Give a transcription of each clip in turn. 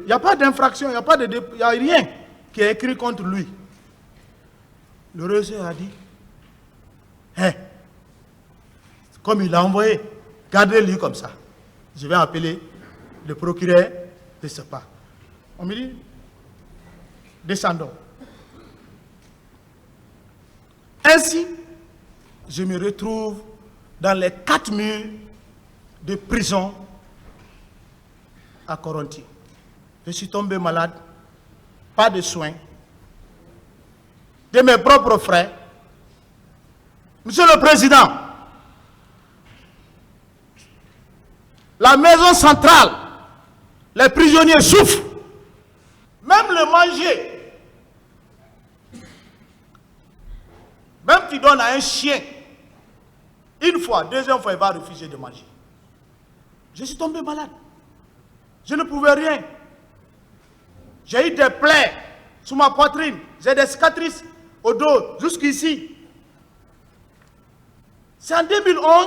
n'y a pas d'infraction, il n'y a rien qui est écrit contre lui. Le régisseur a dit, comme il l'a envoyé, gardez-le comme ça. Je vais appeler le procureur de ce pas. On me dit, descendons. Ainsi, je me retrouve dans les 4 murs de prison à Koronti. Je suis tombé malade, pas de soins, de mes propres frères. Monsieur le Président, la maison centrale, les prisonniers souffrent. Même le manger, même tu donnes à un chien, une fois, deuxième fois, il va refuser de manger. Je suis tombé malade. Je ne pouvais rien. J'ai eu des plaies sur ma poitrine. J'ai des cicatrices au dos, jusqu'ici. C'est en 2011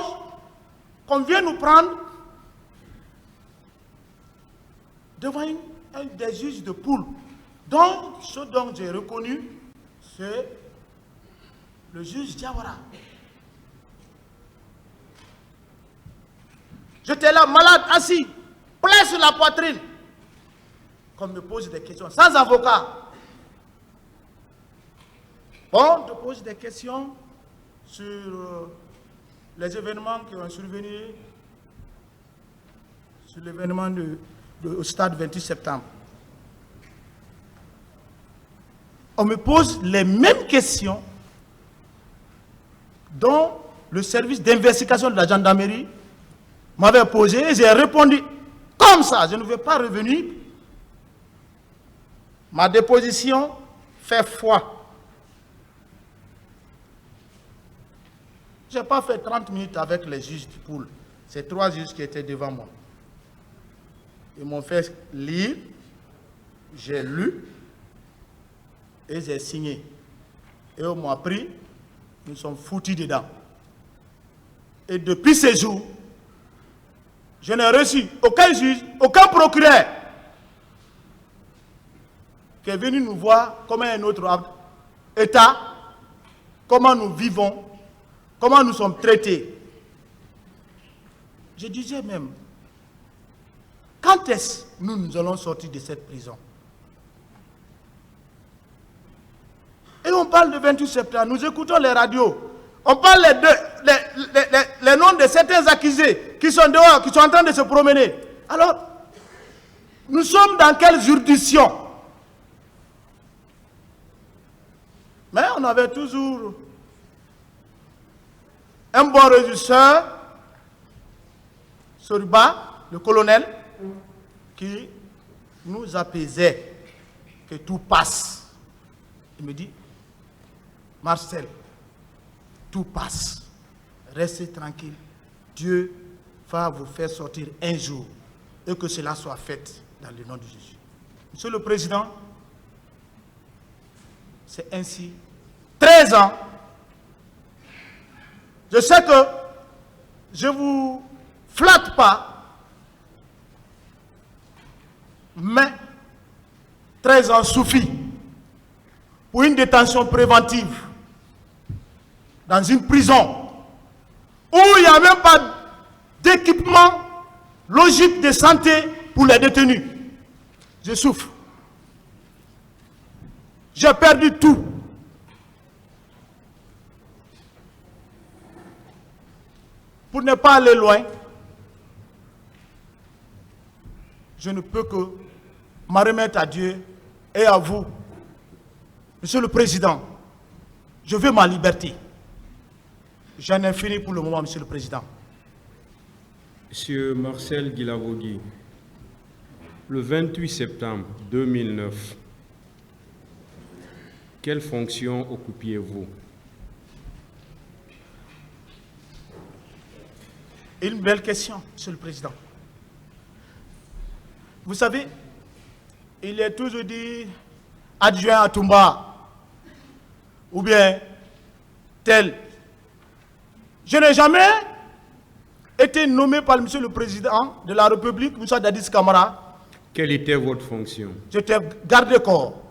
qu'on vient nous prendre devant des juges de poule. Donc, ce dont j'ai reconnu, c'est le juge Diawara. J'étais là, malade, assis, plein sur la poitrine. Qu'on me pose des questions, sans avocat. Bon, on te pose des questions sur les événements qui ont survenu, sur l'événement au stade 28 septembre. On me pose les mêmes questions dont le service d'investigation de la gendarmerie m'avait posé et j'ai répondu comme ça. Je ne vais pas revenir. Ma déposition fait foi. Je n'ai pas fait 30 minutes avec les juges du pool. C'est 3 juges qui étaient devant moi. Ils m'ont fait lire, j'ai lu et j'ai signé. Et on m'a pris, nous sommes foutus dedans. Et depuis ce jour, je n'ai reçu aucun juge, aucun procureur qui est venu nous voir comme un autre État, comment nous vivons, comment nous sommes traités. Je disais même, quand est-ce que nous allons sortir de cette prison? Et on parle de 28 septembre, nous écoutons les radios, on parle les noms de certains accusés qui sont dehors, qui sont en train de se promener. Alors, nous sommes dans quelle juridiction? Mais on avait toujours un bon régisseur, Soriba, le colonel, qui nous apaisait, que tout passe. Il me dit, Marcel, tout passe. Restez tranquille. Dieu va vous faire sortir un jour et que cela soit fait dans le nom de Jésus. Monsieur le Président, c'est ainsi. 13 ans. Je sais que je ne vous flatte pas, mais 13 ans suffit pour une détention préventive dans une prison où il n'y a même pas d'équipement logique de santé pour les détenus. Je souffre. J'ai perdu tout. Pour ne pas aller loin, je ne peux que me remettre à Dieu et à vous. Monsieur le Président, je veux ma liberté. J'en ai fini pour le moment, Monsieur le Président. Monsieur Marcel Guilavogui, le 28 septembre 2009, quelle fonction occupiez-vous? Une belle question, Monsieur le Président. Vous savez, il est toujours dit adjoint à Toumba, ou bien tel. Je n'ai jamais été nommé par Monsieur le Président de la République, M. Dadis Camara, Quelle était votre fonction? J'étais garde-corps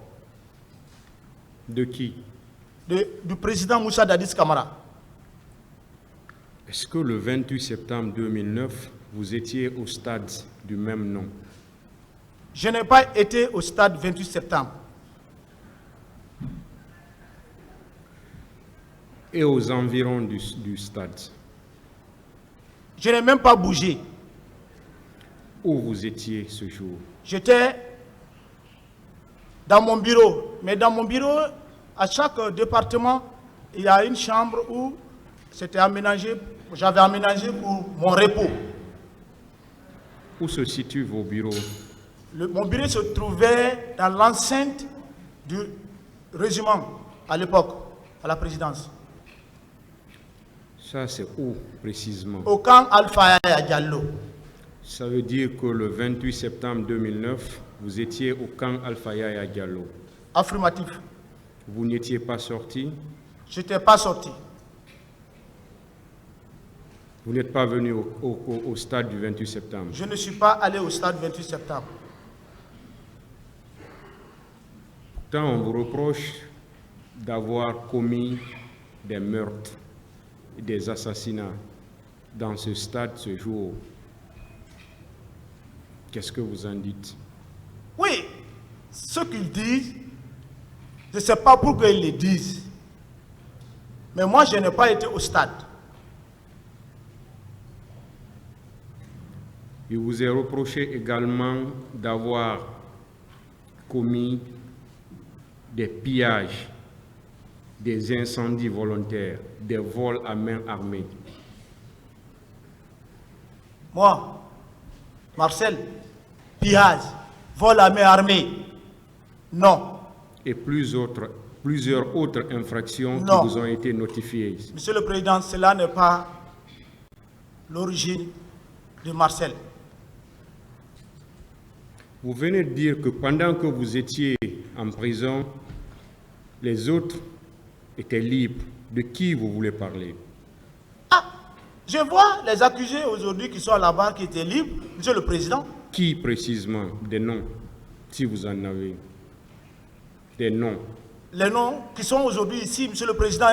De qui? du président Moussa Dadis Camara. Est-ce que le 28 septembre 2009, vous étiez au stade du même nom? Je n'ai pas été au stade 28 septembre. Et aux environs du stade? Je n'ai même pas bougé. Où vous étiez ce jour? J'étais dans mon bureau. Mais dans mon bureau, à chaque département, il y a une chambre où c'était aménagé, j'avais aménagé pour mon repos. Où se situent vos bureaux? Mon bureau se trouvait dans l'enceinte du régiment à l'époque, à la présidence. Ça, c'est où précisément? Au camp Alpha à Diallo. Ça veut dire que le 28 septembre 2009, vous étiez au camp Alpha Yaya Diallo. Affirmatif. Vous n'étiez pas sorti? Je n'étais pas sorti. Vous n'êtes pas venu au stade du 28 septembre? Je ne suis pas allé au stade 28 septembre. Pourtant, on vous reproche d'avoir commis des meurtres et des assassinats dans ce stade ce jour. Qu'est-ce que vous en dites? Oui, ce qu'ils disent, je ne sais pas pourquoi ils le disent. Mais moi, je n'ai pas été au stade. Il vous est reproché également d'avoir commis des pillages, des incendies volontaires, des vols à main armée. Moi, Marcel, pillage, vol à main armée, non. Et plusieurs autres infractions Non. qui vous ont été notifiées. Monsieur le Président, cela n'est pas l'origine de Marcel. Vous venez de dire que pendant que vous étiez en prison, les autres étaient libres. De qui vous voulez parler? Ah, je vois les accusés aujourd'hui qui sont à la barre, qui étaient libres, Monsieur le Président. Qui précisément? Des noms, si vous en avez. Des noms. Les noms qui sont aujourd'hui ici, Monsieur le Président,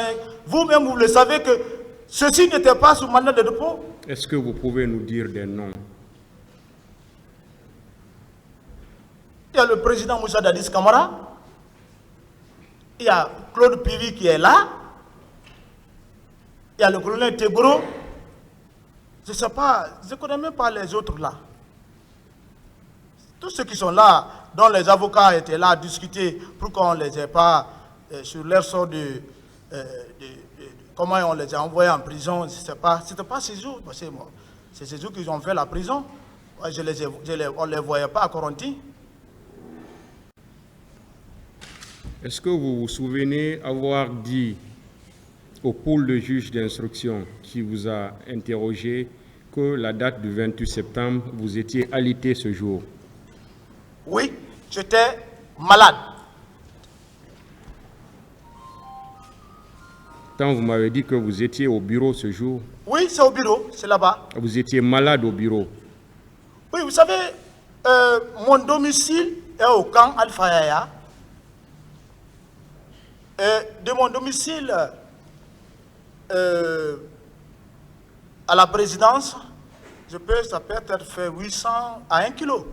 vous-même, vous le savez que ceux-ci n'étaient pas sous mandat de dépôt. Est-ce que vous pouvez nous dire des noms? Il y a le président Moussa Dadis Camara, il y a Claude Pivi qui est là, il y a le colonel Tebro. Je ne sais pas, je ne connais même pas les autres là. Tous ceux qui sont là, dont les avocats étaient là à discuter pour qu'on ne les ait pas sur leur sort de comment on les a envoyés en prison, ce n'était pas ces jours. C'est ces jours qu'ils ont fait la prison. On ne les voyait pas à Coronti. Est-ce que vous vous souvenez avoir dit au pôle de juge d'instruction qui vous a interrogé que la date du 28 septembre, vous étiez alité ce jour? Oui, j'étais malade. Quand vous m'avez dit que vous étiez au bureau ce jour? Oui, c'est au bureau, c'est là-bas. Vous étiez malade au bureau? Oui, vous savez, mon domicile est au camp Alpha Yaya. De mon domicile à la présidence, ça peut être fait 800 à 1 kilo.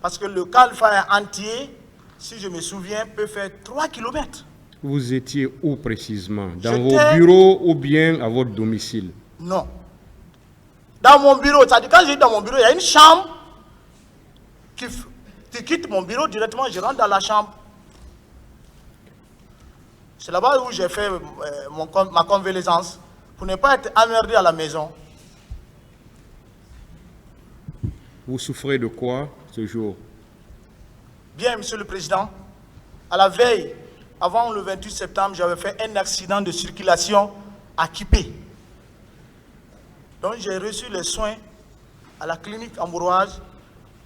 Parce que le camp Alpha Yaya entier, si je me souviens, peut faire 3 km. Vous étiez où précisément? Dans vos bureaux ou bien à votre domicile? Non. Dans mon bureau, c'est-à-dire quand je dis dans mon bureau, il y a une chambre qui quitte mon bureau directement, je rentre dans la chambre. C'est là-bas où j'ai fait ma convalescence pour ne pas être emmerdé à la maison. Vous souffrez de quoi ce jour? Bien, Monsieur le Président, à la veille, avant le 28 septembre, j'avais fait un accident de circulation à Kipé. Donc j'ai reçu les soins à la clinique Ambroise.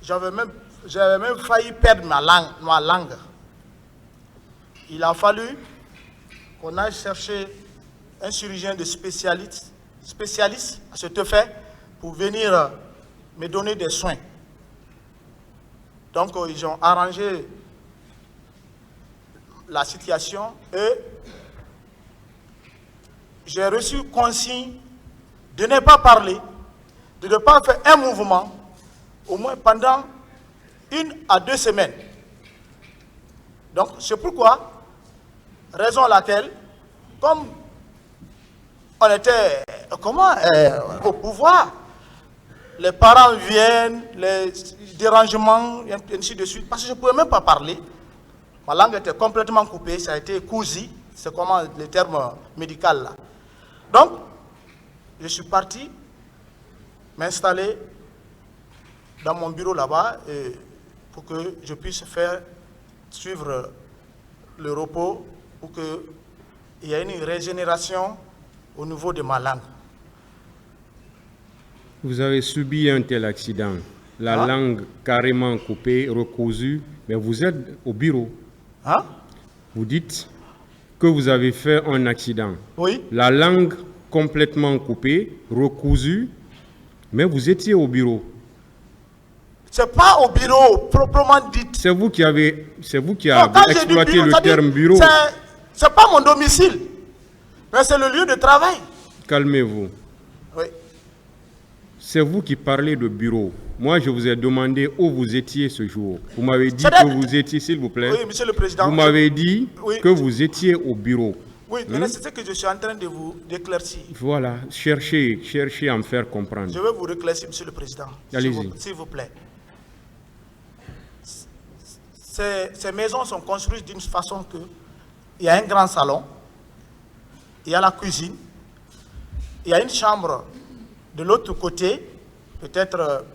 J'avais même failli perdre ma langue. Il a fallu qu'on aille chercher un chirurgien de spécialiste à cet effet pour venir me donner des soins. Donc, ils ont arrangé la situation et j'ai reçu consigne de ne pas parler, de ne pas faire un mouvement, au moins pendant 1 à 2 semaines. Donc, c'est pourquoi, raison à laquelle, comme on était au pouvoir, les parents viennent, les dérangements, et ainsi de suite, parce que je ne pouvais même pas parler. Ma langue était complètement coupée, ça a été cousu, c'est comment le terme médical là. Donc, je suis parti m'installer dans mon bureau là-bas pour que je puisse suivre le repos, pour qu'il y ait une régénération au niveau de ma langue. Vous avez subi un tel accident, la langue carrément coupée, recousue, mais vous êtes au bureau. Vous dites que vous avez fait un accident. Oui. La langue complètement coupée, recousue, mais vous étiez au bureau. C'est pas au bureau proprement dit. C'est vous qui avez exploité le terme bureau. C'est pas mon domicile, mais c'est le lieu de travail. Calmez-vous. Oui. C'est vous qui parlez de bureau. Moi, je vous ai demandé où vous étiez ce jour. Vous m'avez dit que vous étiez, s'il vous plaît. Oui, monsieur le président. Vous m'avez dit que vous étiez au bureau. Oui, mais c'est ce que je suis en train de vous éclaircir. Voilà, cherchez à me faire comprendre. Je vais vous éclaircir, monsieur le président. Allez-y. S'il vous plaît. Ces maisons sont construites d'une façon que il y a un grand salon, il y a la cuisine, il y a une chambre de l'autre côté, peut-être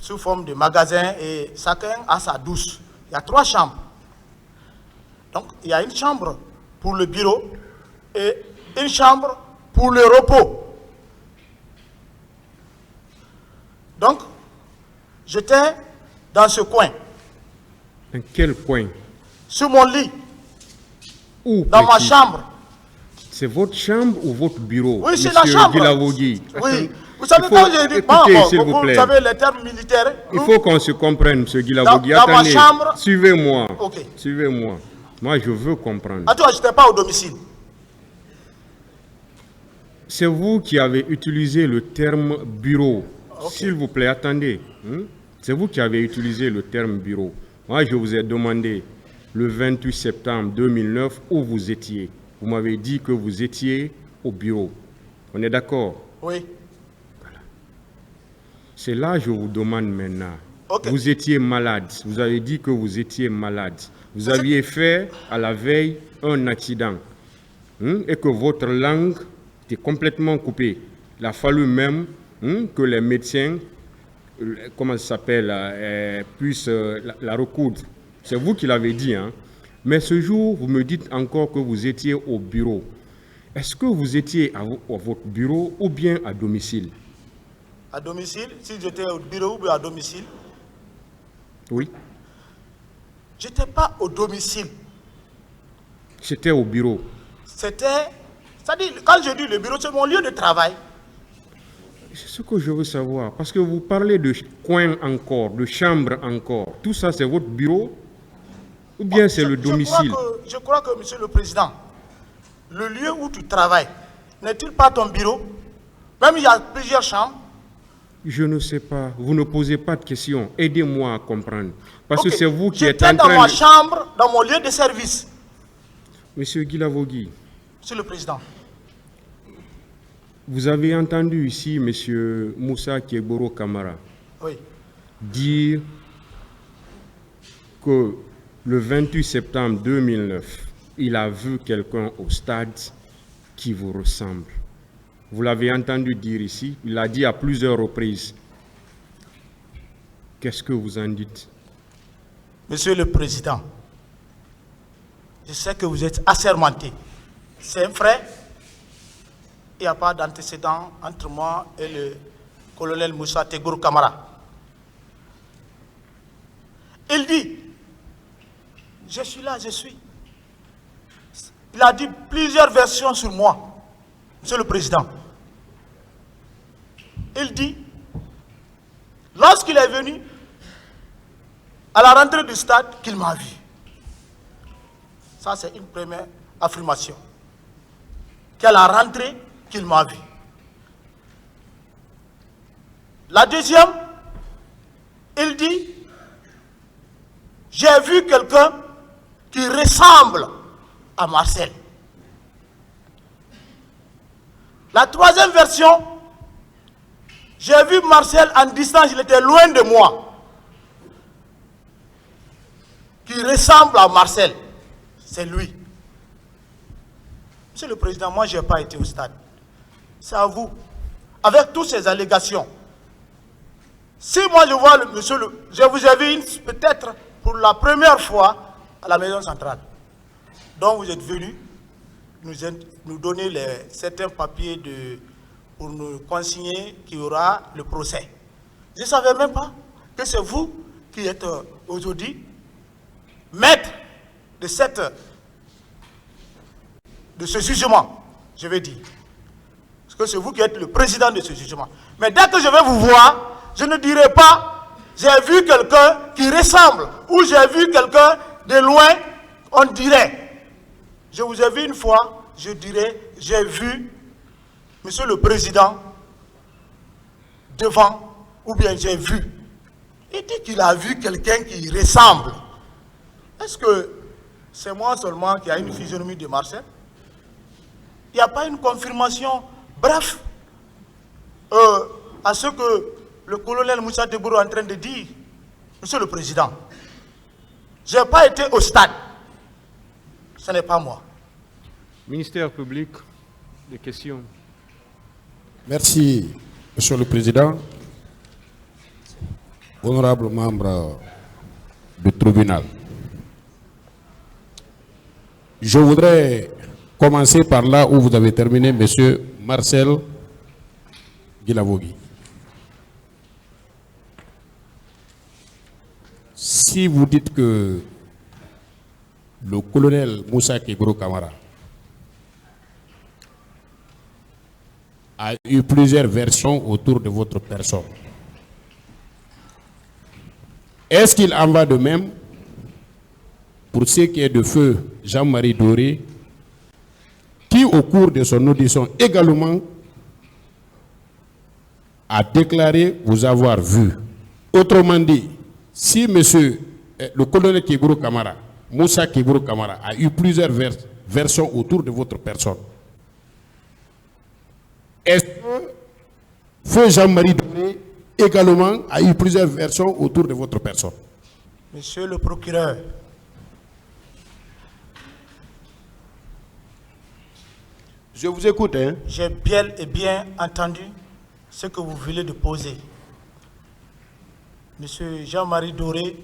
sous forme de magasin, et chacun a sa douche. Il y a 3 chambres. Donc, il y a une chambre pour le bureau et une chambre pour le repos. Donc, j'étais dans ce coin. Dans quel coin? Sur mon lit. Où? Dans ma chambre. C'est votre chambre ou votre bureau? Oui, c'est la chambre. Guilavogui. Oui. Vous savez, quand j'ai dit, écoutez, s'il vous plaît. Vous savez les termes militaires. Il faut qu'on se comprenne, M. Guilavogui. Dans ma chambre. Suivez-moi. Ok. Suivez-moi. Moi, je veux comprendre. Ah, toi, je n'étais pas au domicile. C'est vous qui avez utilisé le terme bureau. Okay. S'il vous plaît, attendez. C'est vous qui avez utilisé le terme bureau. Moi, je vous ai demandé le 28 septembre 2009 où vous étiez. Vous m'avez dit que vous étiez au bureau. On est d'accord? Oui. Voilà. C'est là que je vous demande maintenant. Okay. Vous étiez malade. Vous avez dit que vous étiez malade. Vous aviez fait à la veille un accident. Et que votre langue était complètement coupée. Il a fallu même que les médecins, comment ça s'appelle, puissent la recoudre. C'est vous qui l'avez dit. Mais ce jour, vous me dites encore que vous étiez au bureau. Est-ce que vous étiez à votre bureau ou bien à domicile? À domicile? Si j'étais au bureau ou à domicile? Oui. Je n'étais pas au domicile. C'était au bureau. C'est-à-dire, quand je dis le bureau, c'est mon lieu de travail. C'est ce que je veux savoir. Parce que vous parlez de coin encore, de chambre encore. Tout ça, c'est votre bureau? Ou bien c'est le domicile? Je crois que, monsieur le président, le lieu où tu travailles, n'est-il pas ton bureau? Même il y a plusieurs chambres. Je ne sais pas. Vous ne posez pas de questions. Aidez-moi à comprendre. Parce que c'est vous qui êtes en train de... J'étais dans ma chambre, dans mon lieu de service. Monsieur Guilavogui. Monsieur le président. Vous avez entendu ici monsieur Moussa Keboro Kamara dire que le 28 septembre 2009, il a vu quelqu'un au stade qui vous ressemble. Vous l'avez entendu dire ici, il l'a dit à plusieurs reprises. Qu'est-ce que vous en dites? Monsieur le Président, je sais que vous êtes assermenté. C'est un frère. Il n'y a pas d'antécédent entre moi et le colonel Moussa Tegourou Kamara. Il dit, je suis là, je suis. Il a dit plusieurs versions sur moi, Monsieur le Président. Il dit, lorsqu'il est venu, à la rentrée du stade qu'il m'a vu. Ça, c'est une première affirmation. Qu'à la rentrée qu'il m'a vu. La deuxième, il dit, j'ai vu quelqu'un qui ressemble à Marcel. La troisième version, j'ai vu Marcel en distance, il était loin de moi, qui ressemble à Marcel. C'est lui. Monsieur le Président, moi je n'ai pas été au stade. C'est à vous. Avec toutes ces allégations, si moi je vois je vous ai vu peut-être pour la première fois à la maison centrale. Donc vous êtes venu nous donner certains papiers pour nous consigner qu'il y aura le procès. Je ne savais même pas que c'est vous qui êtes aujourd'hui maître de ce jugement, je vais dire. Parce que c'est vous qui êtes le président de ce jugement. Mais dès que je vais vous voir, je ne dirai pas j'ai vu quelqu'un qui ressemble ou j'ai vu quelqu'un de loin, on dirait. Je vous ai vu une fois, je dirais j'ai vu Monsieur le Président devant, ou bien j'ai vu. Il dit qu'il a vu quelqu'un qui ressemble. Est-ce que c'est moi seulement qui a une physionomie de Marcel? Il n'y a pas une confirmation, bref, à ce que le colonel Moussa Teboro est en train de dire. Monsieur le Président, je n'ai pas été au stade. Ce n'est pas moi. Ministère public, des questions. Merci, Monsieur le Président. Honorable membre du tribunal. Je voudrais commencer par là où vous avez terminé, Monsieur Marcel Guilavogui. Si vous dites que le colonel Moussa Kegro Kamara a eu plusieurs versions autour de votre personne, est-ce qu'il en va de même pour ce qui est de feu Jean-Marie Doré, qui au cours de son audition également a déclaré vous avoir vu? Autrement dit, si le colonel Kegro Kamara, Moussa Kegro Kamara, a eu plusieurs versions autour de votre personne, est-ce que feu Jean-Marie Doré également a eu plusieurs versions autour de votre personne? Monsieur le procureur, je vous écoute. J'ai bien et bien entendu ce que vous voulez de poser. Monsieur Jean-Marie Doré,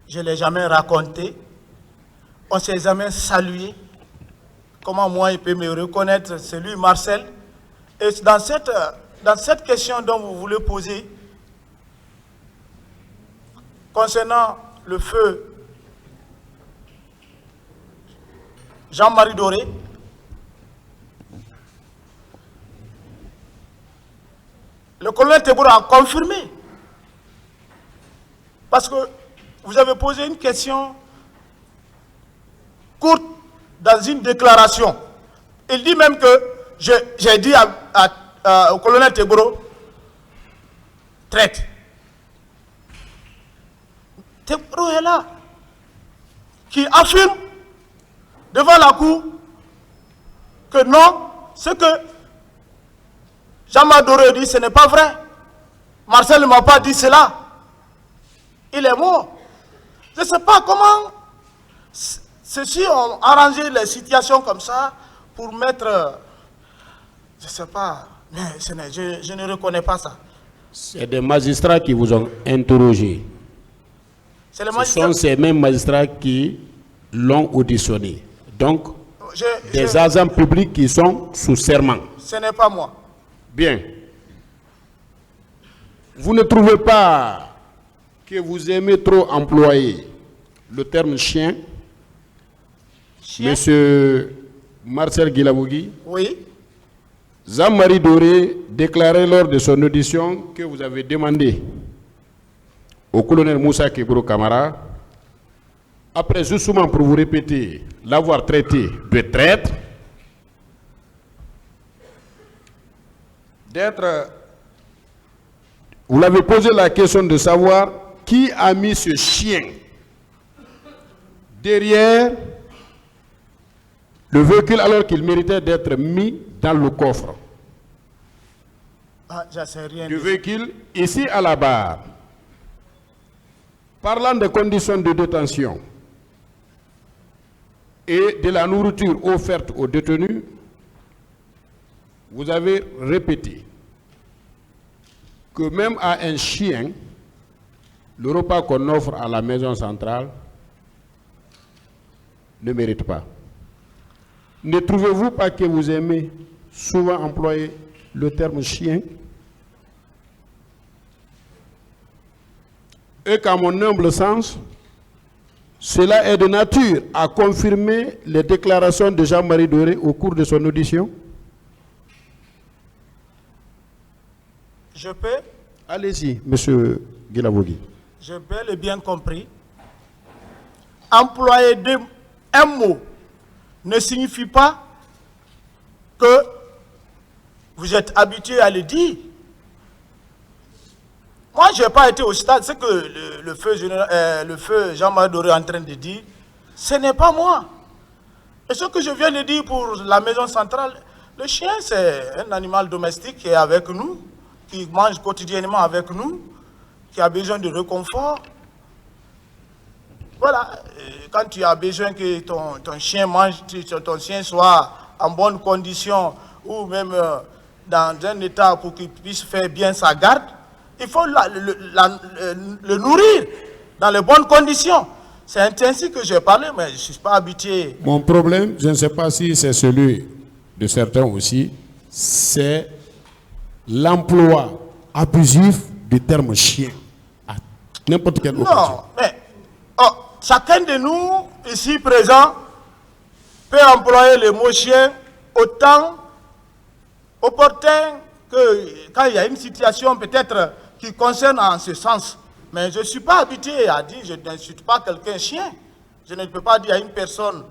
je ne l'ai jamais raconté. On ne s'est jamais salué. Comment moi, il peut me reconnaître, c'est lui, Marcel. Et dans cette question dont vous voulez poser, concernant le feu Jean-Marie Doré, le colonel Teboro a confirmé. Parce que vous avez posé une question courte dans une déclaration. Il dit même que j'ai dit au colonel Teboro, traite. Teboro est là, qui affirme devant la cour que non, ce que Jean-Marie Doré dit, ce n'est pas vrai. Marcel ne m'a pas dit cela. Il est mort. Je ne sais pas comment ceux-ci ont arrangé les situations comme ça pour mettre... Je ne sais pas, mais je ne reconnais pas ça. C'est des magistrats qui vous ont interrogé. Ce sont ces mêmes magistrats qui l'ont auditionné. Donc, des agents publics qui sont sous serment. Ce n'est pas moi. Bien. Vous ne trouvez pas que vous aimez trop employer le terme chien, Monsieur Marcel Guilavogui? Oui. Jean-Marie Doré déclarait lors de son audition que vous avez demandé au colonel Moussa Kebro Kamara, après justement pour vous répéter, l'avoir traité de traître, vous l'avez posé la question de savoir qui a mis ce chien derrière le véhicule alors qu'il méritait d'être mis dans le coffre. Ah, je sais rien. Le véhicule ici à la barre. Parlant des conditions de détention et de la nourriture offerte aux détenus, vous avez répété que même à un chien, le repas qu'on offre à la maison centrale ne mérite pas. Ne trouvez-vous pas que vous aimez souvent employer le terme chien? Et qu'à mon humble sens, cela est de nature à confirmer les déclarations de Jean-Marie Doré au cours de son audition? Je peux? Allez-y, monsieur Guilavogui. J'ai bel et bien compris. Employer un mot ne signifie pas que vous êtes habitué à le dire. Moi, je n'ai pas été au stade. Ce que le feu Jean-Marie Doré est en train de dire, ce n'est pas moi. Et ce que je viens de dire pour la maison centrale, le chien, c'est un animal domestique qui est avec nous, qui mange quotidiennement avec nous, qui a besoin de réconfort. Voilà, quand tu as besoin que ton chien mange, ton chien soit en bonne condition ou même dans un état pour qu'il puisse faire bien sa garde, il faut le nourrir dans les bonnes conditions. C'est ainsi que j'ai parlé, mais je ne suis pas habitué. Mon problème, je ne sais pas si c'est celui de certains aussi, c'est l'emploi abusif du terme chien à n'importe quelle occasion. Non, mais chacun de nous, ici présent, peut employer le mot chien autant opportun que quand il y a une situation peut-être qui concerne en ce sens. Mais je ne suis pas habitué à dire, je n'insulte pas quelqu'un chien. Je ne peux pas dire à une personne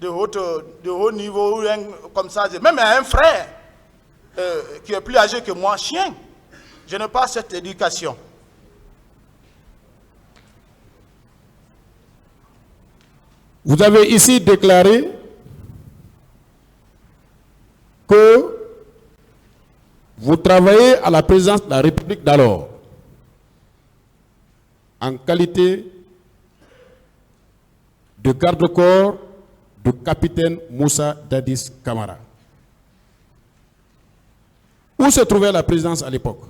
de haut niveau, comme ça, même à un frère qui est plus âgé que moi, chien. Je n'ai pas cette éducation. Vous avez ici déclaré que vous travaillez à la présidence de la République d'alors en qualité de garde-corps du capitaine Moussa Dadis Kamara. Où se trouvait la présidence à l'époque?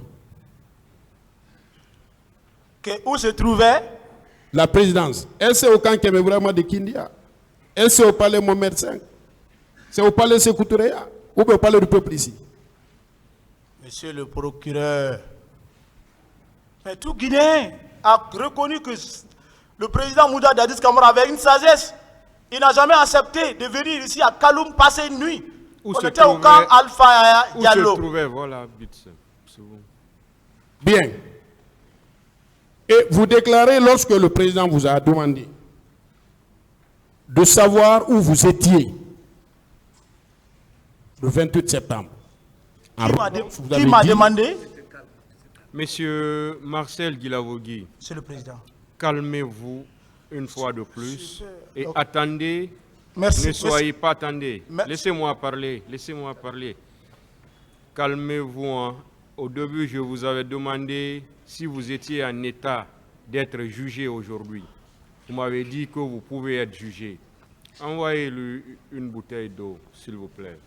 Où se trouvait la présidence? Est-ce au camp Kemebouama de Kindia? Est-ce au palais Mohamed V? C'est au palais Sékou Touré ou au palais du peuple ici? Monsieur le procureur, mais tout Guinéen a reconnu que le président Moussa Dadis Kamara avait une sagesse. Il n'a jamais accepté de venir ici à Kaloum passer une nuit. On était au camp Alpha Diallo. Où se trouvait, voilà, bien. Et vous déclarez, lorsque le président vous a demandé de savoir où vous étiez le 28 septembre. Qui m'a demandé? Monsieur Marcel Guilavogui. C'est le président. Calmez-vous une fois de plus et attendez. Merci. Ne soyez pas attendez. Laissez-moi parler. Laissez-moi parler. Calmez-vous. Hein. Au début, je vous avais demandé si vous étiez en état d'être jugé aujourd'hui. Vous m'avez dit que vous pouvez être jugé. Envoyez-lui une bouteille d'eau, s'il vous plaît.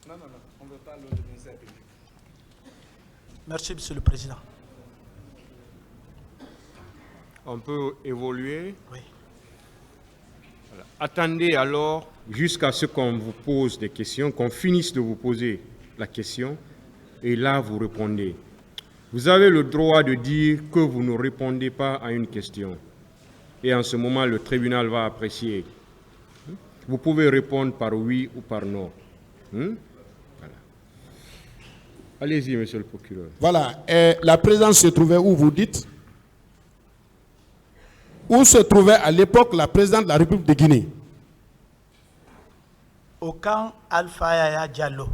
Non, on ne veut pas l'eau de ministère public. Merci, Monsieur le Président. On peut évoluer. Oui. Voilà. Attendez alors jusqu'à ce qu'on vous pose des questions, qu'on finisse de vous poser la question, et là vous répondez. Vous avez le droit de dire que vous ne répondez pas à une question. Et en ce moment, le tribunal va apprécier. Vous pouvez répondre par oui ou par non. Voilà. Allez-y, monsieur le procureur. Voilà. La présidence se trouvait où, vous dites? Où se trouvait à l'époque la présidente de la République de Guinée? Au camp Alpha Yaya Diallo.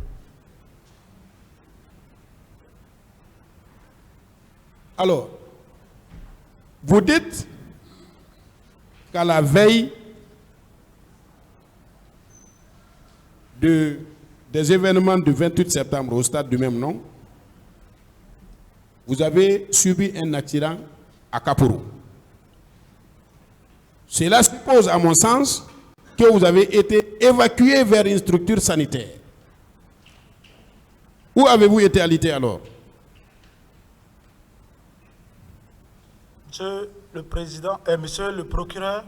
Alors, vous dites qu'à la veille des événements du 28 septembre au stade du même nom, vous avez subi un accident à Kaporo. Cela suppose, à mon sens, que vous avez été évacué vers une structure sanitaire. Où avez-vous été alité alors? Monsieur le président, monsieur le procureur,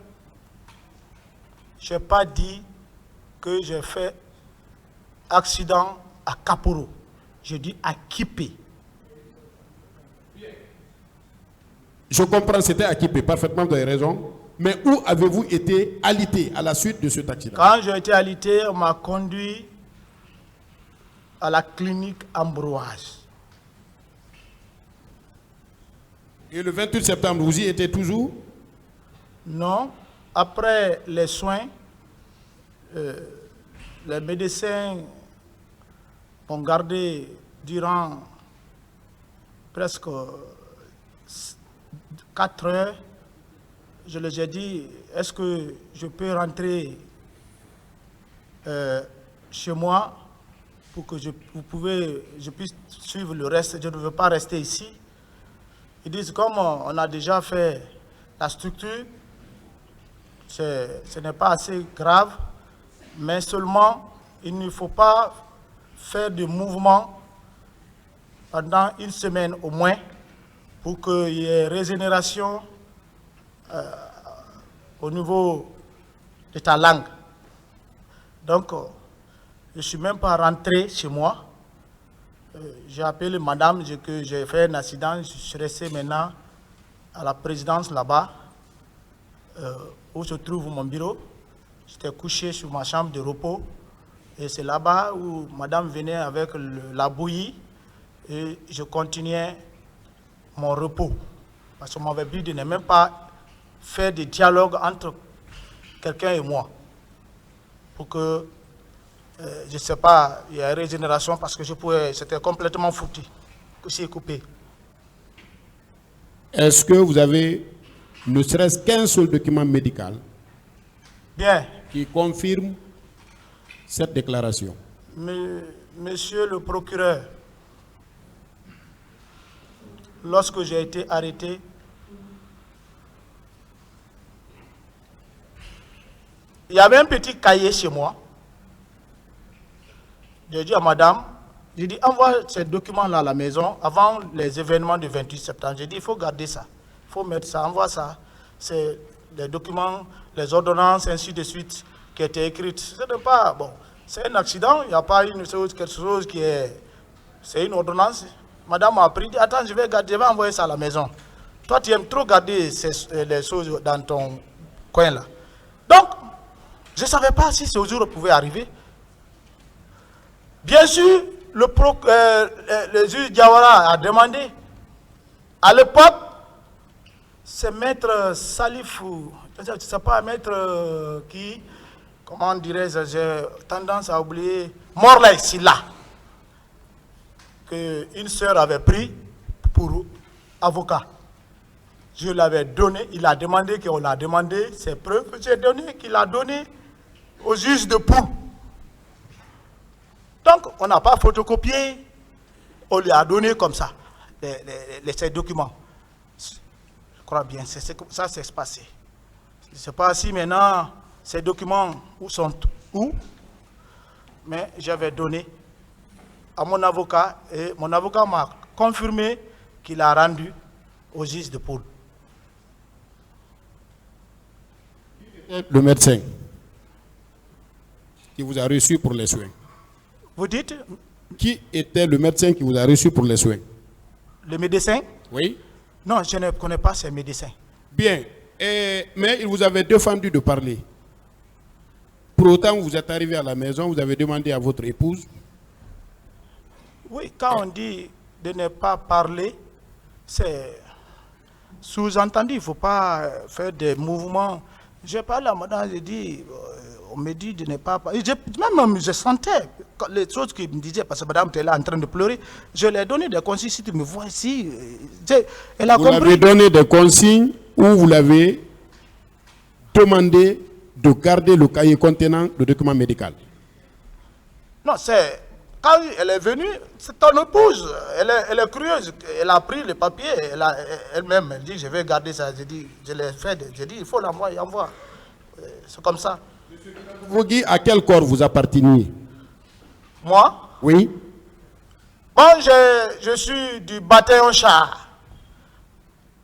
je n'ai pas dit que j'ai fait accident à Kaporo. Je dis à Kipé. Je comprends, c'était à Kipé, parfaitement, vous avez raison. Mais où avez-vous été alité à la suite de cet accident? Quand j'ai été alité, on m'a conduit à la clinique Ambroise. Et le 28 septembre, vous y étiez toujours? Non. Après les soins, les médecins m'ont gardé durant presque 4 heures. Je leur ai dit, est-ce que je peux rentrer chez moi pour que je puisse suivre le reste? Je ne veux pas rester ici. Ils disent, comme on a déjà fait la structure, ce n'est pas assez grave, mais seulement il ne faut pas faire de mouvement pendant une semaine au moins pour qu'il y ait régénération au niveau de ta langue. Donc, je ne suis même pas rentré chez moi. J'ai appelé madame, que j'ai fait un accident, je suis resté maintenant à la présidence là-bas, où se trouve mon bureau. J'étais couché sur ma chambre de repos, et c'est là-bas où madame venait avec la bouillie, et je continuais mon repos. Parce qu'on m'avait dit de ne même pas faire de dialogue entre quelqu'un et moi, pour que je ne sais pas, il y a régénération parce que c'était complètement foutu, c'est coupé. Est-ce que vous avez ne serait-ce qu'un seul document médical qui confirme cette déclaration? Monsieur le procureur, lorsque j'ai été arrêté, il y avait un petit cahier chez moi. J'ai dit à madame, j'ai dit envoie ces documents-là à la maison avant les événements du 28 septembre. J'ai dit il faut garder ça, il faut mettre ça, envoie ça. C'est les documents, les ordonnances, ainsi de suite, qui étaient écrites. Ce n'est pas, bon, c'est un accident, il n'y a pas quelque chose qui est... C'est une ordonnance. Madame m'a appris, dit attends, je vais envoyer ça à la maison. Toi, tu aimes trop garder les choses dans ton coin là. Donc, je ne savais pas si ce jour pouvait arriver. Bien sûr, le juge Diawara a demandé. À l'époque, c'est maître Salifou, je ne sais pas, maître qui, comment dirais-je, j'ai tendance à oublier, Morlaï Silla, qu'une sœur avait pris pour avocat. Je l'avais donné, il a demandé qu'on a demandé ses preuves, j'ai donné qu'il a donné au juge de Pou. Donc, on n'a pas photocopié, on lui a donné comme ça, ces documents. Je crois bien, ça s'est passé. Je ne sais pas si maintenant, ces documents sont où, mais j'avais donné à mon avocat, et mon avocat m'a confirmé qu'il a rendu au juge de Poul. Le médecin qui vous a reçu pour les soins. Vous dites? Qui était le médecin qui vous a reçu pour les soins? Le médecin? Oui. Non, je ne connais pas ces médecins. Bien. Mais il vous avait défendu de parler. Pour autant, vous êtes arrivé à la maison, vous avez demandé à votre épouse. Oui, quand on dit de ne pas parler, c'est sous-entendu. Il ne faut pas faire des mouvements. J'ai parlé à madame, j'ai dit, on me dit de ne pas parler. Même je sentais les choses qu'il me disait, parce que madame était là en train de pleurer. Je lui ai donné des consignes. Si tu me vois ici, elle a compris. Vous l'avez donné des consignes ou vous l'avez demandé de garder le cahier contenant le document médical? Non, c'est... Quand elle est venue, c'est ton épouse. Elle est curieuse. Elle a pris le papier. Elle-même, elle dit, je vais garder ça. J'ai dit, je l'ai fait. J'ai dit, il faut l'envoyer, envoie. C'est comme ça. Vous dites à quel corps vous apparteniez? Moi? Oui. Bon, je suis du bataillon char.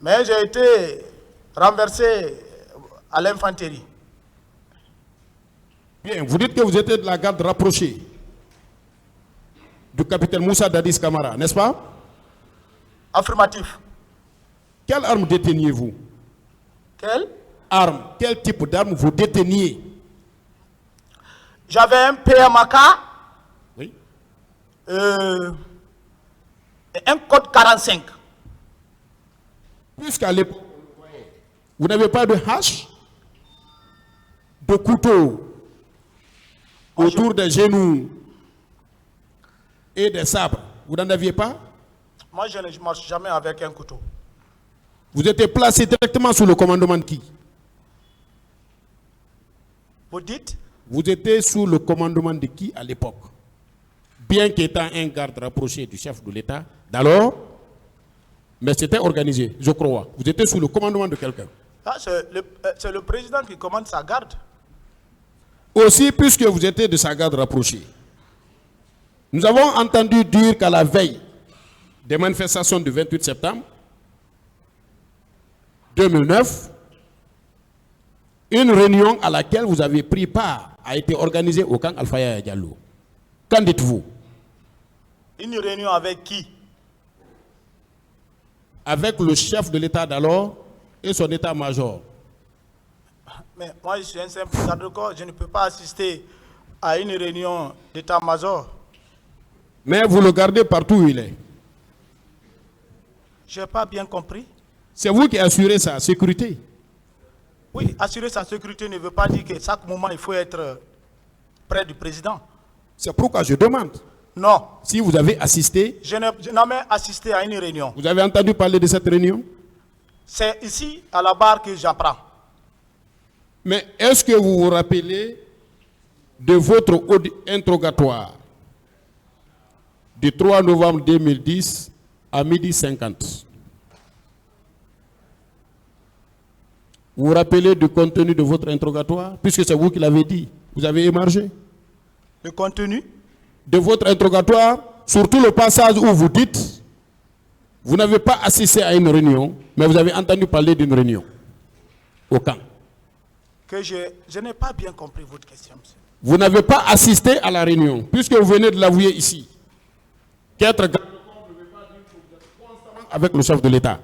Mais j'ai été renversé à l'infanterie. Bien, vous dites que vous étiez de la garde rapprochée du capitaine Moussa Dadis Camara, n'est-ce pas? Affirmatif. Quelle arme déteniez-vous? Quelle? Arme. Quel type d'arme vous déteniez? J'avais un PMAK. Oui. Et un code 45. Puisqu'à l'époque, vous n'avez pas de hache, de couteau autour des genoux et des sabres, vous n'en aviez pas? Moi, je ne marche jamais avec un couteau. Vous étiez placé directement sous le commandement de qui? Vous dites? Vous étiez sous le commandement de qui à l'époque? Bien qu'étant un garde rapproché du chef de l'État, d'alors, mais c'était organisé, je crois. Vous étiez sous le commandement de quelqu'un. Ah, c'est le président qui commande sa garde. Aussi, puisque vous étiez de sa garde rapprochée, nous avons entendu dire qu'à la veille des manifestations du 28 septembre 2009, une réunion à laquelle vous avez pris part a été organisée au camp Alpha Yaya Diallo. Qu'en dites-vous? Une réunion avec qui? Avec le chef de l'État d'alors et son état-major. Mais moi, je suis un simple garde-corps, je ne peux pas assister à une réunion d'état-major. Mais vous le gardez partout où il est. Je n'ai pas bien compris. C'est vous qui assurez sa sécurité. Oui, assurer sa sécurité ne veut pas dire qu'à chaque moment, il faut être près du président. C'est pourquoi je demande. Non. Si vous avez assisté... Je n'ai jamais assisté à une réunion. Vous avez entendu parler de cette réunion? C'est ici, à la barre, que j'apprends. Mais est-ce que vous vous rappelez de votre interrogatoire du 3 novembre 2010 à 12h50? Vous vous rappelez du contenu de votre interrogatoire, puisque c'est vous qui l'avez dit, vous avez émargé? Le contenu de votre interrogatoire, surtout le passage où vous dites, vous n'avez pas assisté à une réunion, mais vous avez entendu parler d'une réunion au camp. Que je n'ai pas bien compris votre question, monsieur. Vous n'avez pas assisté à la réunion, puisque vous venez de l'avouer ici. Qu'être garde-corps ne veut pas dire que vous êtes constamment avec le chef de l'État.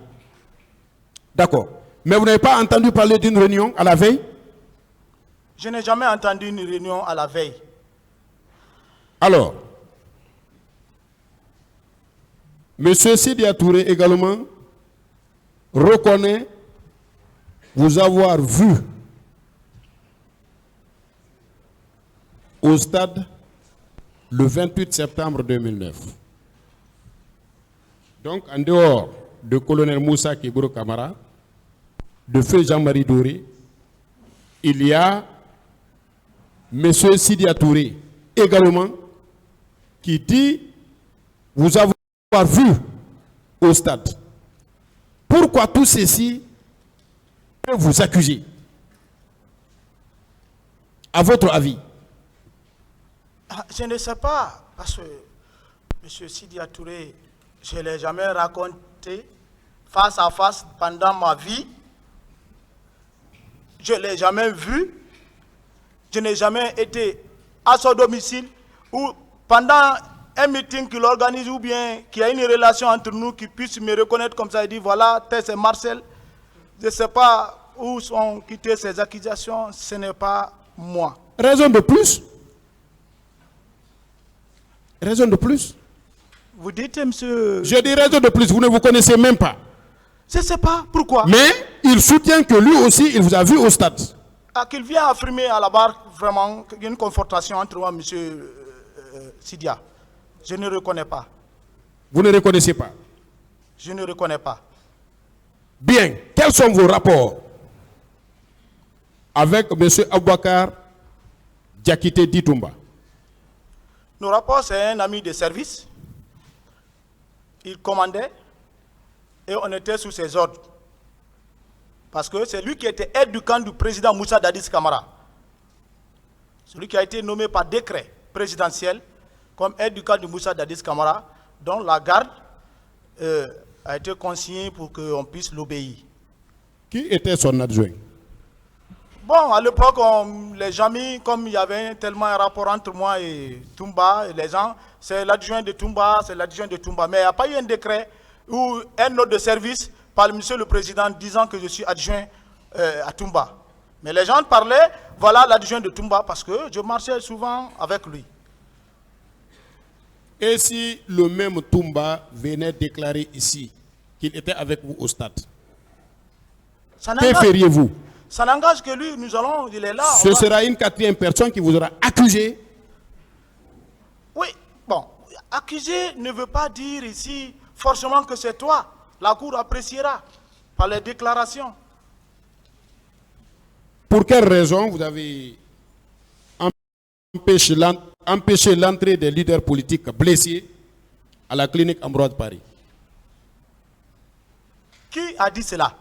D'accord. Mais vous n'avez pas entendu parler d'une réunion à la veille? Je n'ai jamais entendu une réunion à la veille. Alors, M. Sidia Touré également reconnaît vous avoir vu au stade le 28 septembre 2009. Donc, en dehors de colonel Moussa Kiburo Camara, de feu Jean-Marie Doré, il y a M. Sidia Touré également qui dit vous avoir vu au stade. Pourquoi tout ceci peut vous accuser? À votre avis? Je ne sais pas, parce que M. Sidia Touré, je ne l'ai jamais raconté face à face pendant ma vie. Je ne l'ai jamais vu. Je n'ai jamais été à son domicile ou pendant un meeting qu'il organise ou bien qu'il y a une relation entre nous qui puisse me reconnaître comme ça et dire voilà, tel c'est Marcel. Je ne sais pas où sont quittées ces accusations, ce n'est pas moi. Raison de plus. Raison de plus. Vous dites, monsieur... Je dis raison de plus, vous ne vous connaissez même pas. Je ne sais pas pourquoi. Mais il soutient que lui aussi, il vous a vu au stade. Ah, qu'il vient affirmer à la barre vraiment qu'il y a une confrontation entre moi et monsieur Sidia. Je ne reconnais pas. Vous ne reconnaissez pas? Je ne reconnais pas. Bien. Quels sont vos rapports avec M. Aboubakar Diakité Ditumba? Nos rapports, c'est un ami de service. Il commandait et on était sous ses ordres. Parce que c'est lui qui était aide du camp du président Moussa Dadis Camara. Celui qui a été nommé par décret présidentiel comme aide du camp de Moussa Dadis Camara, dont la garde a été consignée pour qu'on puisse l'obéir. Qui était son adjoint? Bon, à l'époque, les gens, comme il y avait tellement un rapport entre moi et Toumba, et les gens, c'est l'adjoint de Toumba, c'est l'adjoint de Toumba. Mais il n'y a pas eu un décret ou un note de service par le monsieur le président disant que je suis adjoint à Toumba. Mais les gens parlaient, voilà l'adjoint de Toumba, parce que je marchais souvent avec lui. Et si le même Toumba venait déclarer ici qu'il était avec vous au stade, que feriez-vous? Ça n'engage que lui, nous allons, il est là. Ce sera une quatrième personne qui vous aura accusé. Oui, bon, accusé ne veut pas dire ici forcément que c'est toi. La Cour appréciera par les déclarations. Pour quelle raison vous avez empêché l'entrée des leaders politiques blessés à la clinique Ambroise de Paris? Qui a dit cela?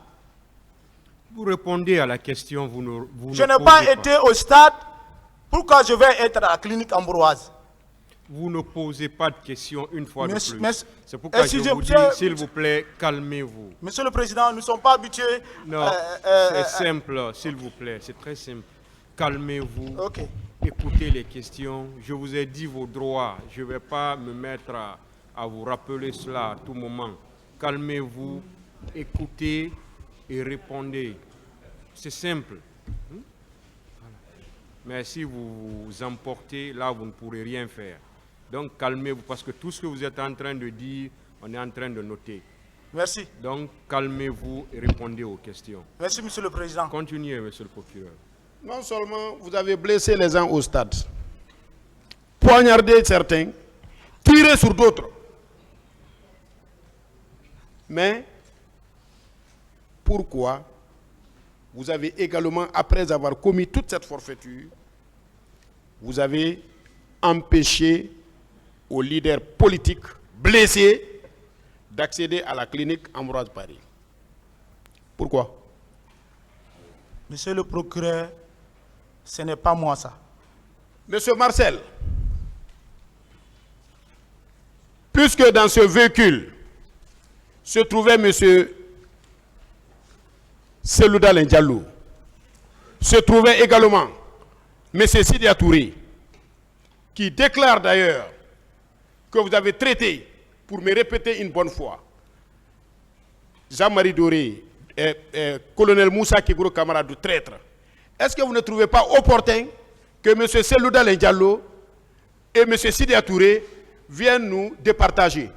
Vous répondez à la question, je n'ai pas été au stade. Pourquoi je vais être à la clinique Ambroise? Vous ne posez pas de questions une fois de plus. C'est pourquoi si je vous dis, s'il vous plaît, calmez-vous. Monsieur le Président, nous ne sommes pas habitués. Non, c'est simple, s'il vous plaît, c'est très simple. Calmez-vous, écoutez les questions. Je vous ai dit vos droits. Je ne vais pas me mettre à vous rappeler cela à tout moment. Calmez-vous, écoutez et répondez. C'est simple. Mais si vous vous emportez, là, vous ne pourrez rien faire. Donc, calmez-vous, parce que tout ce que vous êtes en train de dire, on est en train de noter. Merci. Donc, calmez-vous et répondez aux questions. Merci, Monsieur le Président. Continuez, Monsieur le Procureur. Non seulement vous avez blessé les gens au stade, poignardé certains, tiré sur d'autres, mais pourquoi vous avez également, après avoir commis toute cette forfaiture, vous avez empêché aux leaders politiques blessés d'accéder à la clinique Ambroise Paris? Pourquoi? Monsieur le procureur, ce n'est pas moi ça. Monsieur Marcel, puisque dans ce véhicule se trouvait monsieur Selouda Diallo, se trouvait également M. Sidia Touré, qui déclare d'ailleurs que vous avez traité, pour me répéter une bonne fois, Jean-Marie Doré et colonel Moussa Kibro Camara de traître. Est-ce que vous ne trouvez pas opportun que M. Selouda Diallo et M. Sidia Touré viennent nous départager?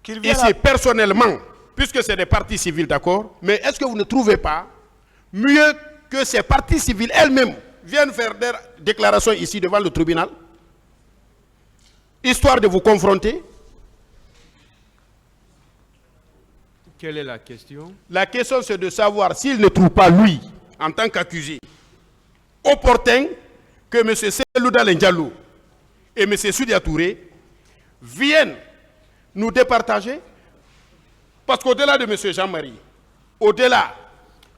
Ici, personnellement, puisque c'est des parties civiles, d'accord, mais est-ce que vous ne trouvez pas mieux que ces parties civiles elles-mêmes viennent faire des déclarations ici devant le tribunal, histoire de vous confronter? Quelle est la question? La question, c'est de savoir s'il ne trouve pas, lui, en tant qu'accusé, opportun que M. Selouda Diallo et M. Sidia Touré viennent nous départager. Parce qu'au-delà de M. Jean-Marie, au-delà...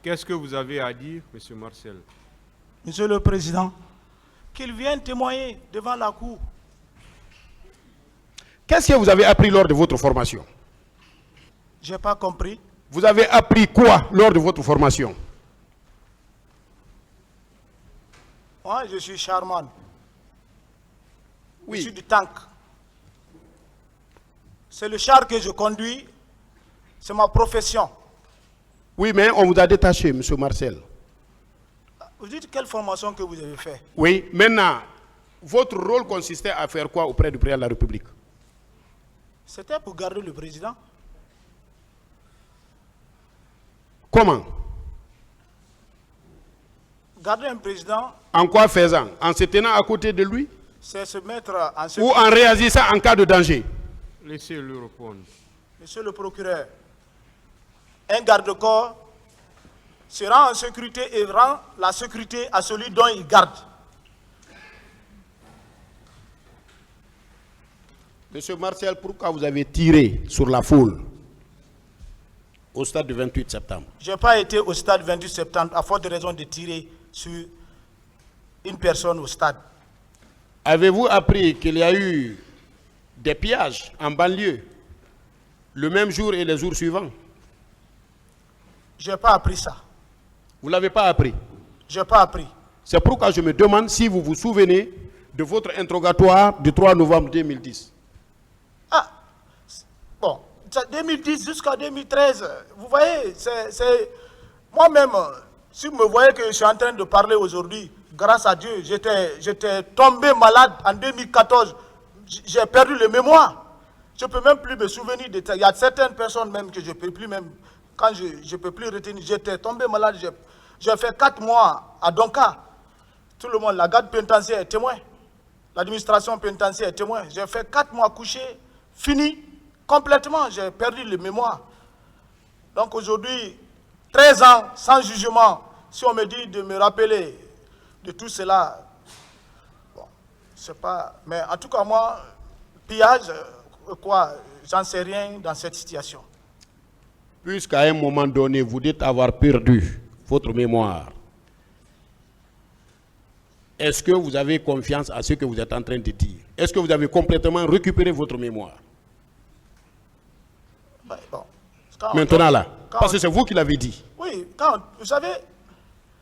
Qu'est-ce que vous avez à dire, M. Marcel? Monsieur le Président, qu'ils viennent témoigner devant la Cour. Qu'est-ce que vous avez appris lors de votre formation? Je n'ai pas compris. Vous avez appris quoi lors de votre formation? Moi, je suis charmant. je suis du tank. C'est le char que je conduis, c'est ma profession. Oui, mais on vous a détaché, M. Marcel. Vous dites quelle formation que vous avez fait? Oui, maintenant, votre rôle consistait à faire quoi auprès du président de la République? C'était pour garder le président. Comment? Garder un président. En quoi faisant? En se tenant à côté de lui? C'est se mettre en sécurité. Ou en réagissant en cas de danger? Laissez-le répondre. Monsieur le procureur, un garde-corps se rend en sécurité et rend la sécurité à celui dont il garde. Monsieur Marcel, pourquoi vous avez tiré sur la foule au stade du 28 septembre? Je n'ai pas été au stade 28 septembre à forte raison de tirer sur une personne au stade. Avez-vous appris qu'il y a eu des pillages en banlieue le même jour et les jours suivants? Je n'ai pas appris ça. Vous ne l'avez pas appris? Je n'ai pas appris. C'est pourquoi je me demande si vous vous souvenez de votre interrogatoire du 3 novembre 2010. Ah, bon, 2010 jusqu'à 2013, vous voyez, c'est moi-même, si vous me voyez que je suis en train de parler aujourd'hui, grâce à Dieu, j'étais tombé malade en 2014, j'ai perdu le mémoire. Je ne peux même plus me souvenir de ça. Il y a certaines personnes même que je ne peux plus même, quand je ne peux plus retenir, j'étais tombé malade, j'ai fait 4 mois à Donka. Tout le monde, la garde pénitentiaire est témoin, l'administration pénitentiaire est témoin. J'ai fait 4 mois couché, fini, complètement, j'ai perdu le mémoire. Donc aujourd'hui, 13 ans sans jugement, si on me dit de me rappeler de tout cela, bon, c'est pas... Mais en tout cas, moi, pillage, quoi, j'en sais rien dans cette situation. Puisqu'à un moment donné, vous dites avoir perdu votre mémoire, est-ce que vous avez confiance à ce que vous êtes en train de dire? Est-ce que vous avez complètement récupéré votre mémoire? Bon, maintenant là, parce que c'est vous qui l'avez dit. Oui, vous savez...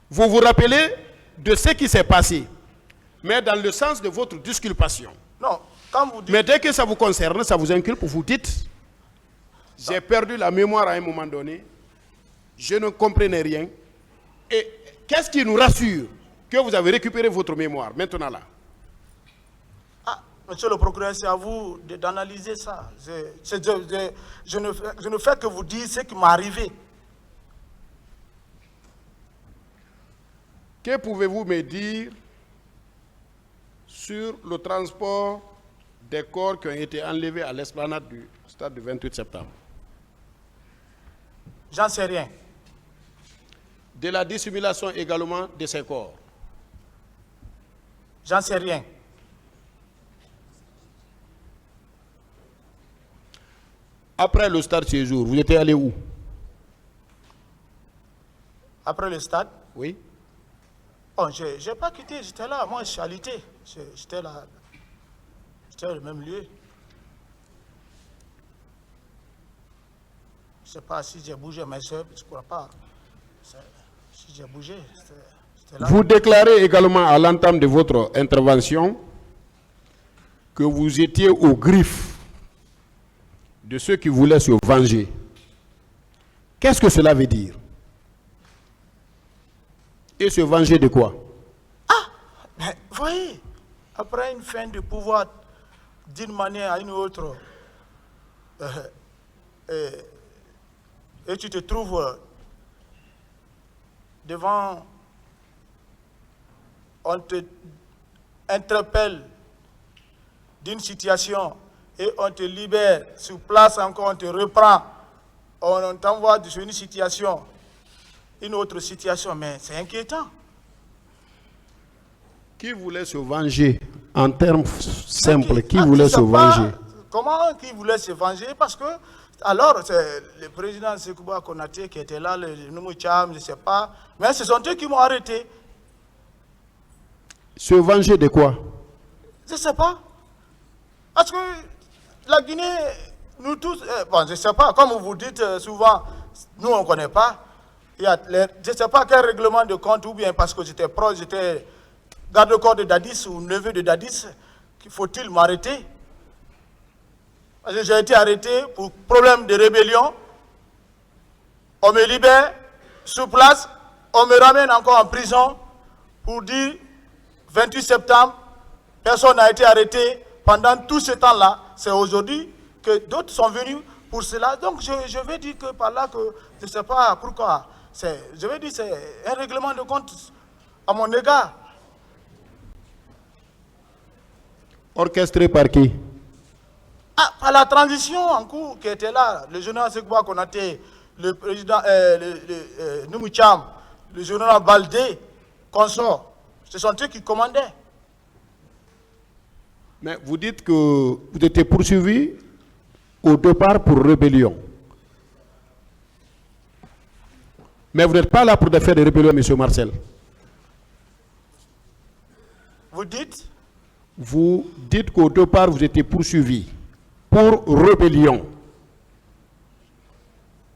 Vous vous rappelez de ce qui s'est passé, mais dans le sens de votre disculpation. Non, quand vous dites... Mais dès que ça vous concerne, ça vous inculpe, vous dites, j'ai perdu la mémoire à un moment donné, je ne comprenais rien. Et qu'est-ce qui nous rassure que vous avez récupéré votre mémoire, maintenant là? Ah, monsieur le procureur, c'est à vous d'analyser ça. Je ne fais que vous dire ce qui m'est arrivé. Que pouvez-vous me dire sur le transport des corps qui ont été enlevés à l'esplanade du stade du 28 septembre? J'en sais rien. De la dissimulation également de ces corps? J'en sais rien. Après le stade séjour, vous étiez allé où? Après le stade? Oui. Bon, je n'ai pas quitté, j'étais là. Moi, je suis alité. J'étais là. J'étais au même lieu. Je ne sais pas si j'ai bougé, mais je ne crois pas. Si j'ai bougé, c'était là. Vous déclarez également à l'entame de votre intervention que vous étiez au griffe de ceux qui voulaient se venger. Qu'est-ce que cela veut dire? Et se venger de quoi? Ah, mais voyez, après une fin de pouvoir, d'une manière à une autre, et tu te trouves devant, on te interpelle d'une situation et on te libère, sur place encore, on te reprend, on t'envoie sur une situation, une autre situation, mais c'est inquiétant. Qui voulait se venger? En termes simples, qui voulait se venger? Comment qui voulait se venger? Parce que, alors, c'est le président Sekouba Konaté qui était là, le Noumoucham, je ne sais pas, mais ce sont eux qui m'ont arrêté. Se venger de quoi? Je ne sais pas. Parce que la Guinée, nous tous, bon, je ne sais pas, comme vous dites souvent, nous on ne connaît pas. Je ne sais pas quel règlement de compte, ou bien parce que j'étais proche, j'étais garde-corps de Dadis ou neveu de Dadis, faut-il m'arrêter? Parce que j'ai été arrêté pour problème de rébellion. On me libère sur place, on me ramène encore en prison pour dire 28 septembre, personne n'a été arrêté pendant tout ce temps-là. C'est aujourd'hui que d'autres sont venus pour cela. Donc je vais dire que par là que je ne sais pas pourquoi. Je vais dire que c'est un règlement de compte à mon égard. Orchestré par qui? Par la transition en cours qui était là, le général Sekouba Konaté, le président Noumoucham, le général Baldé, consort. Ce sont eux qui commandaient. Mais vous dites que vous étiez poursuivi au départ pour rébellion. Mais vous n'êtes pas là pour faire des rébellions, M. Marcel. Vous dites? Vous dites qu'au départ, vous étiez poursuivi pour rébellion.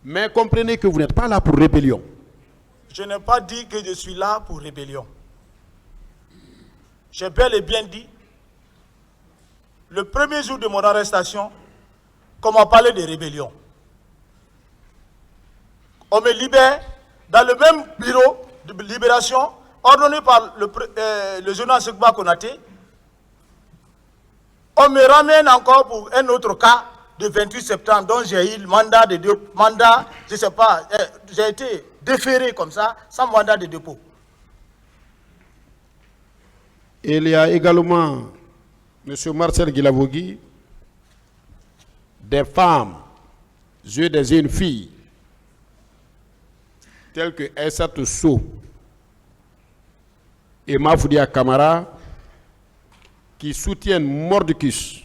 Mais comprenez que vous n'êtes pas là pour rébellion. Je n'ai pas dit que je suis là pour rébellion. J'ai bel et bien dit, le premier jour de mon arrestation, qu'on m'a parlé de rébellion. On me libère dans le même bureau de libération ordonné par le général Sekouba Konaté. On me ramène encore pour un autre cas de 28 septembre dont j'ai eu le mandat de dépôt. Je ne sais pas, j'ai été déféré comme ça, sans mandat de dépôt. Il y a également M. Marcel Guilavogui, des femmes, des jeunes filles, telles que Aïssatou Sow et Mafoudia Kamara, qui soutiennent Mordicus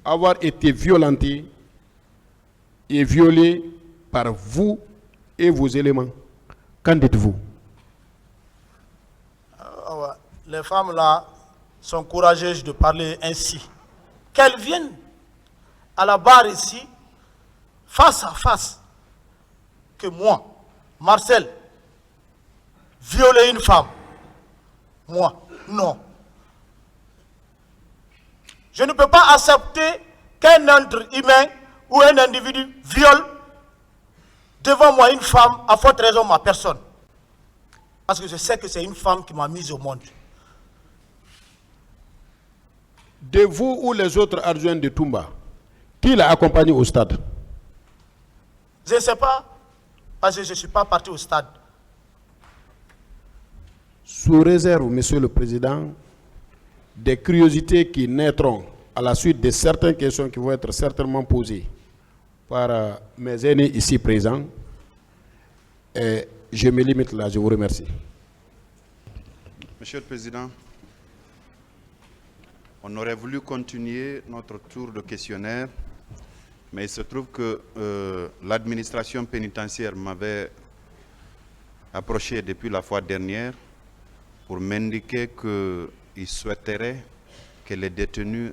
avoir été violentés et violés par vous et vos éléments. Qu'en dites-vous? Les femmes là sont courageuses de parler ainsi. Qu'elles viennent à la barre ici, face à face, que moi, Marcel, violer une femme. Moi, non. Je ne peux pas accepter qu'un être humain ou un individu viole devant moi une femme, à forte raison ma personne. Parce que je sais que c'est une femme qui m'a mise au monde. De vous ou les autres adjoints de Toumba, qui l'a accompagné au stade? Je ne sais pas, parce que je ne suis pas parti au stade. Sous réserve, Monsieur le Président, des curiosités qui naîtront à la suite de certaines questions qui vont être certainement posées par mes aînés ici présents, et je me limite là, je vous remercie. Monsieur le Président, on aurait voulu continuer notre tour de questionnaire, mais il se trouve que l'administration pénitentiaire m'avait approché depuis la fois dernière pour m'indiquer qu'il souhaiterait que les détenus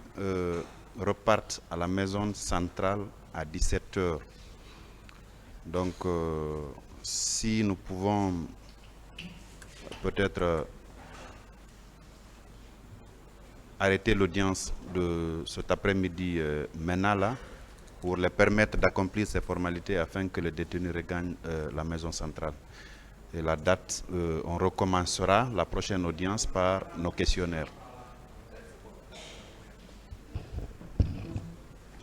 repartent à la maison centrale à 17 h. Donc, si nous pouvons peut-être arrêter l'audience de cet après-midi maintenant là, pour les permettre d'accomplir ces formalités afin que les détenus regagnent la maison centrale. Et la date, on recommencera la prochaine audience par nos questionnaires.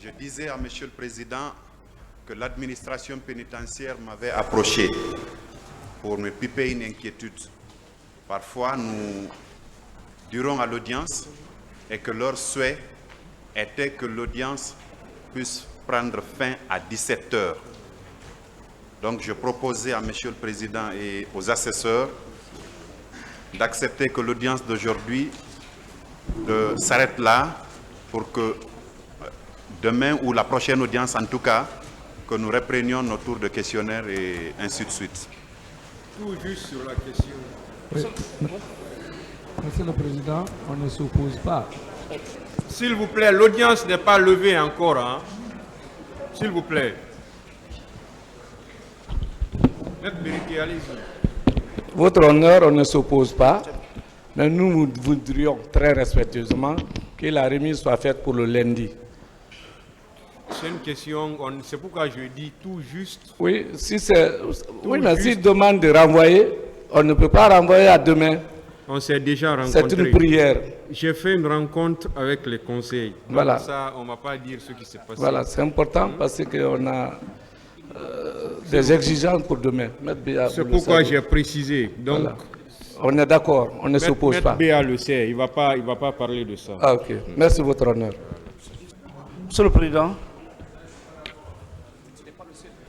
Je disais à Monsieur le Président que l'administration pénitentiaire m'avait approché pour me piper une inquiétude. Parfois, nous dirons à l'audience et que leur souhait était que l'audience puisse prendre fin à 17 h. Donc, je proposais à Monsieur le Président et aux assesseurs d'accepter que l'audience d'aujourd'hui s'arrête là pour que demain ou la prochaine audience, en tout cas, que nous reprenions nos tours de questionnaire et ainsi de suite. Tout juste sur la question. Oui. Monsieur le Président, on ne s'oppose pas. S'il vous plaît, l'audience n'est pas levée encore. Hein? S'il vous plaît. Votre honneur, on ne s'oppose pas. Mais nous voudrions très respectueusement que la remise soit faite pour le lundi. C'est une question, c'est pourquoi je dis tout juste. Oui, mais s'il demande de renvoyer, on ne peut pas renvoyer à demain. On s'est déjà rencontrés. C'est une prière. J'ai fait une rencontre avec les conseils. Donc voilà. Ça, on ne va pas dire ce qui s'est passé. Voilà, c'est important parce qu'on a des exigences pour demain. C'est pourquoi j'ai précisé. Donc, voilà. On est d'accord, on ne s'oppose pas. Béa le sait, il ne va pas parler de ça. Ah, ok. Merci, votre honneur. Monsieur le Président,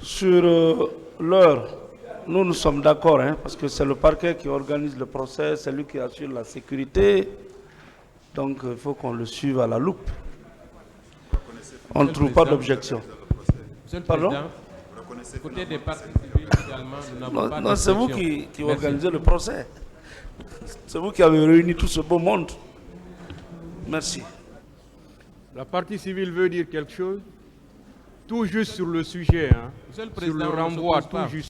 sur l'heure, nous sommes d'accord, hein, parce que c'est le parquet qui organise le procès, c'est lui qui assure la sécurité. Donc il faut qu'on le suive à la loupe. On ne trouve pas d'objection. Monsieur le Pardon? Président, côté des parties civiles également, nous n'avons pas non, c'est vous qui organisez le procès. C'est vous qui avez réuni tout ce beau monde. Merci. La partie civile veut dire quelque chose? Tout juste sur le sujet, hein, Monsieur le sur le Président, renvoi, tout juste.